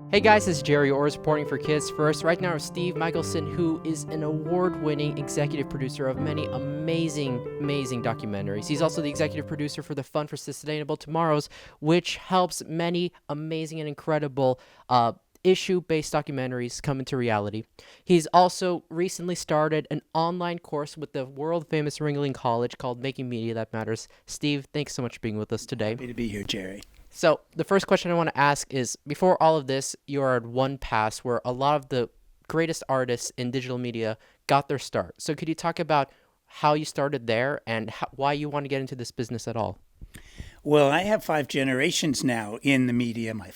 Hey guys, this is Gerry O reporting for Kids First. Right now, Steve Michelson, who is an award-winning executive producer of many amazing documentaries. He's also the executive producer for the Fund for Sustainable Tomorrows, which helps many amazing and incredible issue-based documentaries come into reality. He's also recently started an online course with the world-famous Ringling College called Making Media That Matters. Steve, thanks so much for being with us today. Happy to be here, Gerry. So the first question I want to ask is, before all of this, you are at One Pass, where a lot of the greatest artists in digital media got their start. So could you talk about how you started there and why you want to get into this business at all? Well, I have 5 generations now in the media. My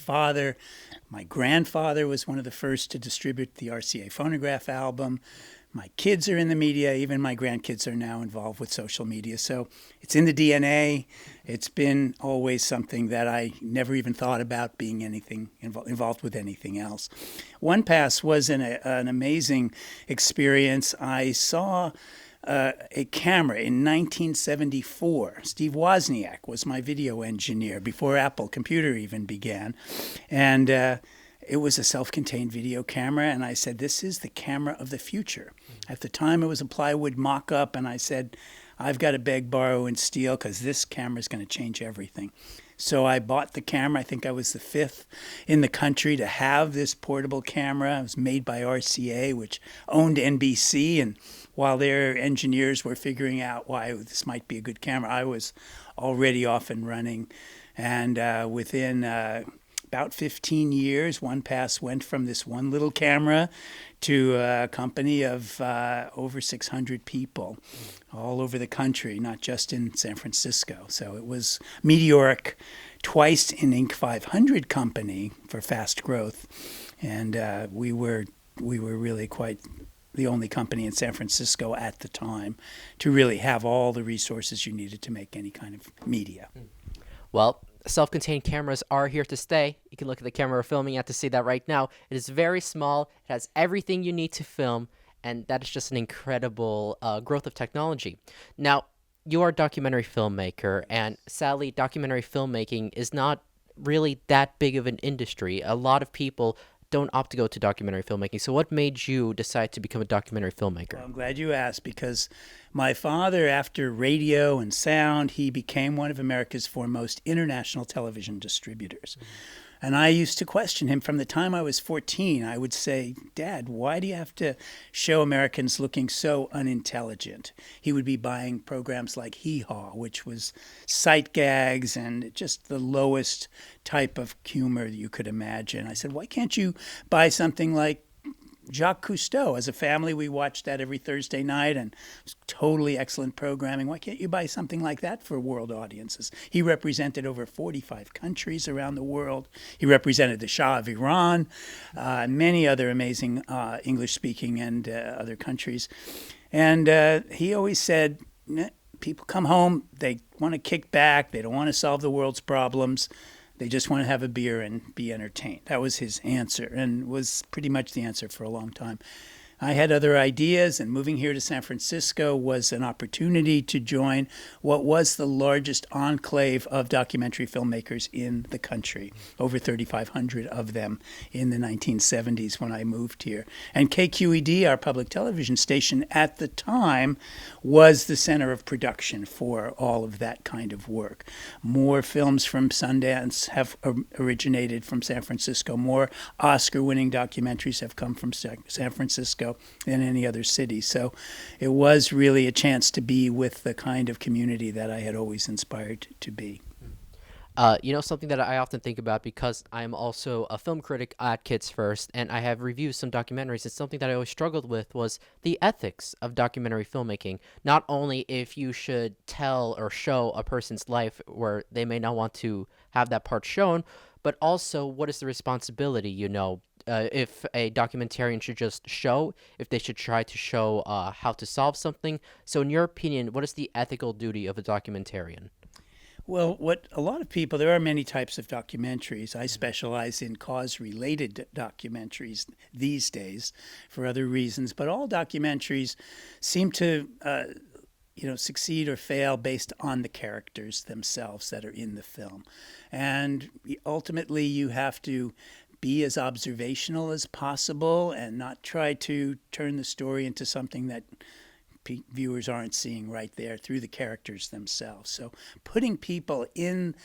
grandfather was one of the first to distribute the RCA phonograph album. My kids are in the media. Even my grandkids are now involved with social media. So it's in the DNA. It's been always something that I never even thought about being anything involved with anything else. One Pass was an amazing experience. I saw a camera in 1974. Steve Wozniak was my video engineer before Apple Computer even began. And it was a self-contained video camera, and I said, this is the camera of the future. At the time, it was a plywood mock-up, and I said, I've got to beg, borrow, and steal because this camera is going to change everything. So I bought the camera. I think I was the 5th in the country to have this portable camera. It was made by RCA, which owned NBC, and while their engineers were figuring out why this might be a good camera, I was already off and running. And within about 15 years, OnePass went from this one little camera to a company of over 600 people all over the country, not just in San Francisco. So it was meteoric, twice in Inc. 500 company for fast growth. And we were really quite the only company in San Francisco at the time to really have all the resources you needed to make any kind of media. Well, self-contained cameras are here to stay. You can look at the camera we're filming at to see that right now. It is very small. It has everything you need to film, and that is just an incredible growth of technology. Now, you are a documentary filmmaker, and sadly, documentary filmmaking is not really that big of an industry. A lot of people don't opt to go to documentary filmmaking. So what made you decide to become a documentary filmmaker? Well, I'm glad you asked, because my father, after radio and sound, he became one of America's foremost international television distributors. And I used to question him from the time I was 14. I would say, Dad, why do you have to show Americans looking so unintelligent? He would be buying programs like Hee Haw, which was sight gags and just the lowest type of humor that you could imagine. I said, why can't you buy something like Jacques Cousteau? As a family, we watched that every Thursday night, and it was totally excellent programming. Why can't you buy something like that for world audiences? He represented over 45 countries around the world. He represented the Shah of Iran, and many other amazing English-speaking and other countries. And he always said, people come home, they want to kick back, they don't want to solve the world's problems. They just want to have a beer and be entertained. That was his answer, and was pretty much the answer for a long time. I had other ideas, and moving here to San Francisco was an opportunity to join what was the largest enclave of documentary filmmakers in the country, over 3,500 of them in the 1970s when I moved here. And KQED, our public television station at the time, was the center of production for all of that kind of work. More films from Sundance have originated from San Francisco. More Oscar-winning documentaries have come from San Francisco than any other city. So it was really a chance to be with the kind of community that I had always inspired to be. Something that I often think about, because I'm also a film critic at Kids First, and I have reviewed some documentaries, and something that I always struggled with was the ethics of documentary filmmaking. Not only if you should tell or show a person's life where they may not want to have that part shown, but also what is the responsibility, if a documentarian should just show, if they should try to show how to solve something. So in your opinion, what is the ethical duty of a documentarian? Well, there are many types of documentaries. I specialize in cause-related documentaries these days for other reasons, but all documentaries seem to succeed or fail based on the characters themselves that are in the film. And ultimately, you have to be as observational as possible and not try to turn the story into something that viewers aren't seeing right there through the characters themselves. So putting people in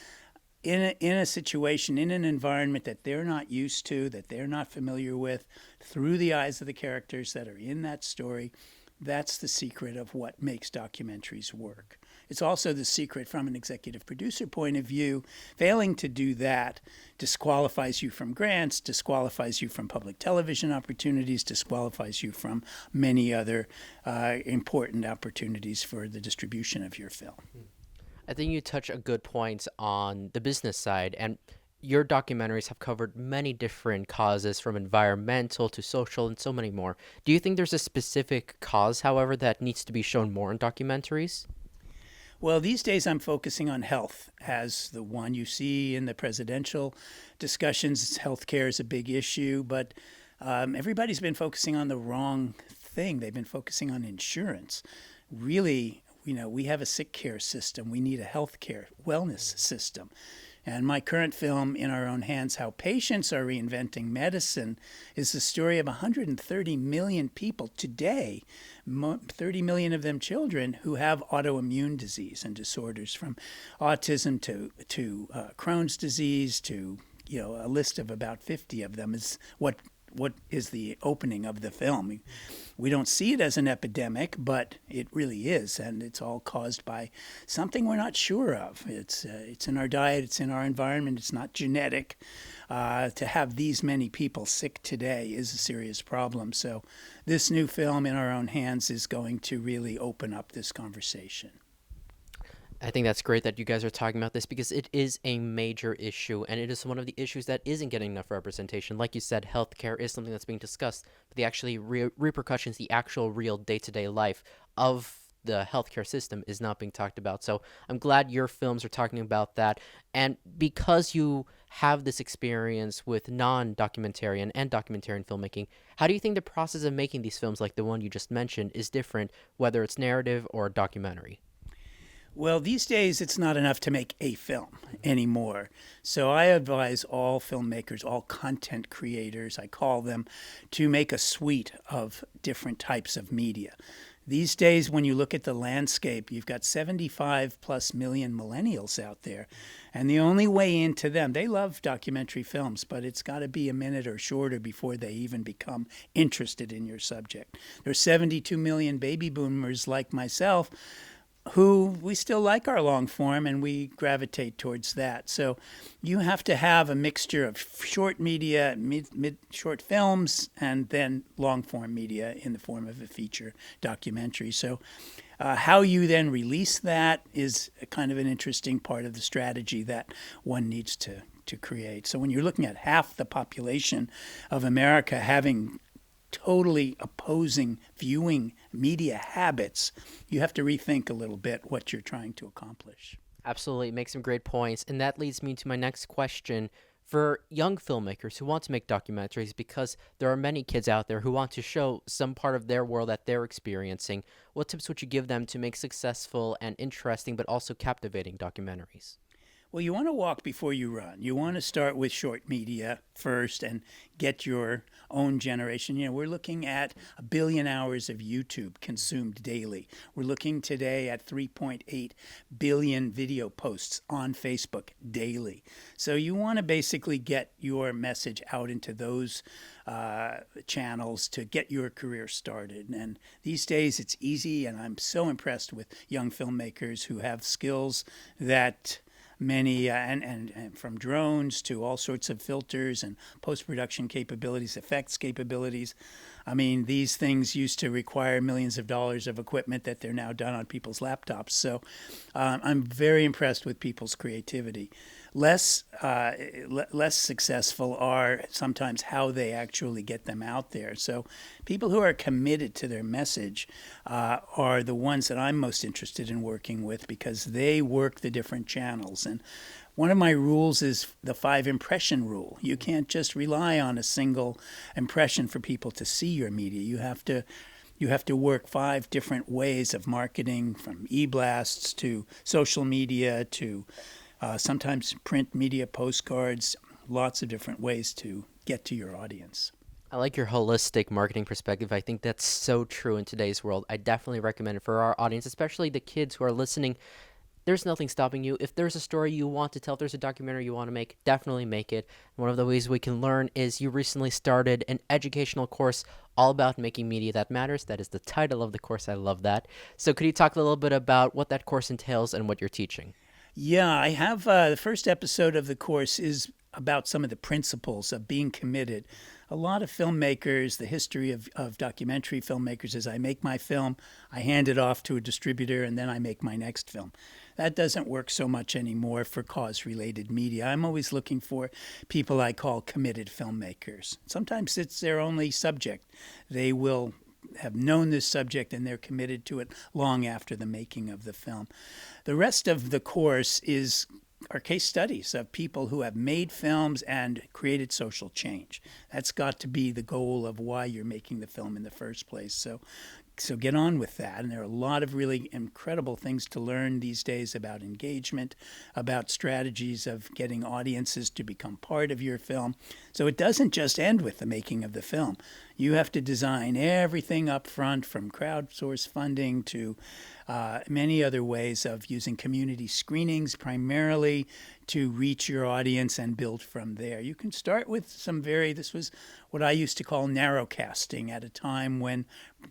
a situation, in an environment that they're not used to, that they're not familiar with, through the eyes of the characters that are in that story, that's the secret of what makes documentaries work. It's also the secret from an executive producer point of view. Failing to do that disqualifies you from grants, disqualifies you from public television opportunities, disqualifies you from many other important opportunities for the distribution of your film. I think you touch a good point on the business side, and your documentaries have covered many different causes, from environmental to social and so many more. Do you think there's a specific cause, however, that needs to be shown more in documentaries? Well, these days I'm focusing on health as the one you see in the presidential discussions. Healthcare is a big issue, but everybody's been focusing on the wrong thing. They've been focusing on insurance. Really, we have a sick care system. We need a healthcare wellness system. And my current film, In Our Own Hands, How Patients Are Reinventing Medicine, is the story of 130 million people today, 30 million of them children, who have autoimmune disease and disorders, from autism to Crohn's disease to, a list of about 50 of them is what is the opening of the film. We don't see it as an epidemic, but it really is, and it's all caused by something we're not sure of. It's in our diet, it's in our environment, it's not genetic. To have these many people sick today is a serious problem. So this new film, In Our Own Hands, is going to really open up this conversation. I think that's great that you guys are talking about this, because it is a major issue, and it is one of the issues that isn't getting enough representation. Like you said, healthcare is something that's being discussed, but the actually repercussions, the actual real day-to-day life of the healthcare system is not being talked about. So I'm glad your films are talking about that. And because you have this experience with non-documentarian and documentarian filmmaking, how do you think the process of making these films, like the one you just mentioned, is different, whether it's narrative or documentary? Well, these days it's not enough to make a film anymore. So I advise all filmmakers, all content creators, I call them, to make a suite of different types of media. These days, when you look at the landscape, you've got 75 plus million millennials out there. And the only way into them, they love documentary films, but it's got to be a minute or shorter before they even become interested in your subject. There's 72 million baby boomers like myself who we still like our long form, and we gravitate towards that. So you have to have a mixture of short media, short films, and then long form media in the form of a feature documentary. So how you then release that is kind of an interesting part of the strategy that one needs to create. So when you're looking at half the population of America having totally opposing viewing media habits, you have to rethink a little bit what you're trying to accomplish. Absolutely, make some great points. And that leads me to my next question. For young filmmakers who want to make documentaries, because there are many kids out there who want to show some part of their world that they're experiencing, what tips would you give them to make successful and interesting but also captivating documentaries? Well, you want to walk before you run. You want to start with short media first and get your own generation. We're looking at 1 billion hours of YouTube consumed daily. We're looking today at 3.8 billion video posts on Facebook daily. So you want to basically get your message out into those channels to get your career started. And these days it's easy, and I'm so impressed with young filmmakers who have skills that many, and from drones to all sorts of filters and post-production capabilities, effects capabilities. I mean, these things used to require millions of dollars of equipment that they're now done on people's laptops. So I'm very impressed with people's creativity. Less successful are sometimes how they actually get them out there. So people who are committed to their message are the ones that I'm most interested in working with, because they work the different channels. And one of my rules is the 5 impression rule. You can't just rely on a single impression for people to see your media. You have to work 5 different ways of marketing, from e-blasts to social media to sometimes print media, postcards, lots of different ways to get to your audience. I like your holistic marketing perspective. I think that's so true in today's world. I definitely recommend it for our audience, especially the kids who are listening. There's nothing stopping you. If there's a story you want to tell, if there's a documentary you want to make, definitely make it. One of the ways we can learn is you recently started an educational course all about making media that matters. That is the title of the course. I love that. So could you talk a little bit about what that course entails and what you're teaching? Yeah, I have the first episode of the course is about some of the principles of being committed. A lot of filmmakers, the history of documentary filmmakers is I make my film, I hand it off to a distributor, and then I make my next film. That doesn't work so much anymore for cause-related media. I'm always looking for people I call committed filmmakers. Sometimes it's their only subject. They will have known this subject and they're committed to it long after the making of the film. The rest of the course are case studies of people who have made films and created social change. That's got to be the goal of why you're making the film in the first place. So get on with that. And there are a lot of really incredible things to learn these days about engagement, about strategies of getting audiences to become part of your film. So it doesn't just end with the making of the film. You have to design everything up front, from crowdsource funding to many other ways of using community screenings primarily to reach your audience and build from there. You can start with this was what I used to call narrowcasting at a time when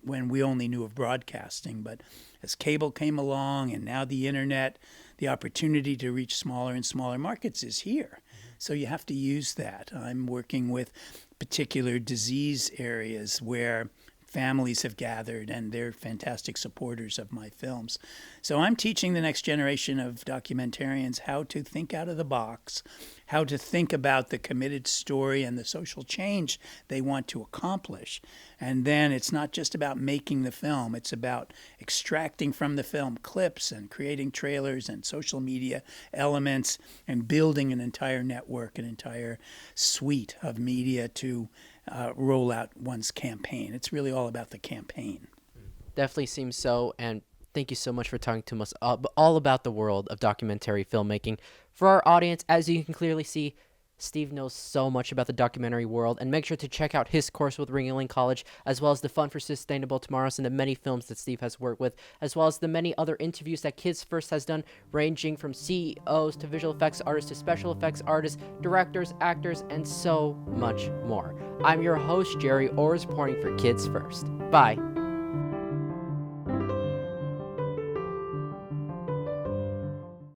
we only knew of broadcasting. But as cable came along and now the internet, the opportunity to reach smaller and smaller markets is here. So you have to use that. I'm working with particular disease areas where families have gathered, and they're fantastic supporters of my films. So I'm teaching the next generation of documentarians how to think out of the box, how to think about the committed story and the social change they want to accomplish. And then it's not just about making the film, it's about extracting from the film clips and creating trailers and social media elements and building an entire network, an entire suite of media to roll out one's campaign. It's really all about the campaign. Definitely seems so, and thank you so much for talking to us all about the world of documentary filmmaking. For our audience, as you can clearly see, Steve knows so much about the documentary world, and make sure to check out his course with Ringling College, as well as the Fun for Sustainable Tomorrows and the many films that Steve has worked with, as well as the many other interviews that Kids First has done, ranging from CEOs to visual effects artists to special effects artists, directors, actors, and so much more. I'm your host, Gerry O, reporting for Kids First. Bye.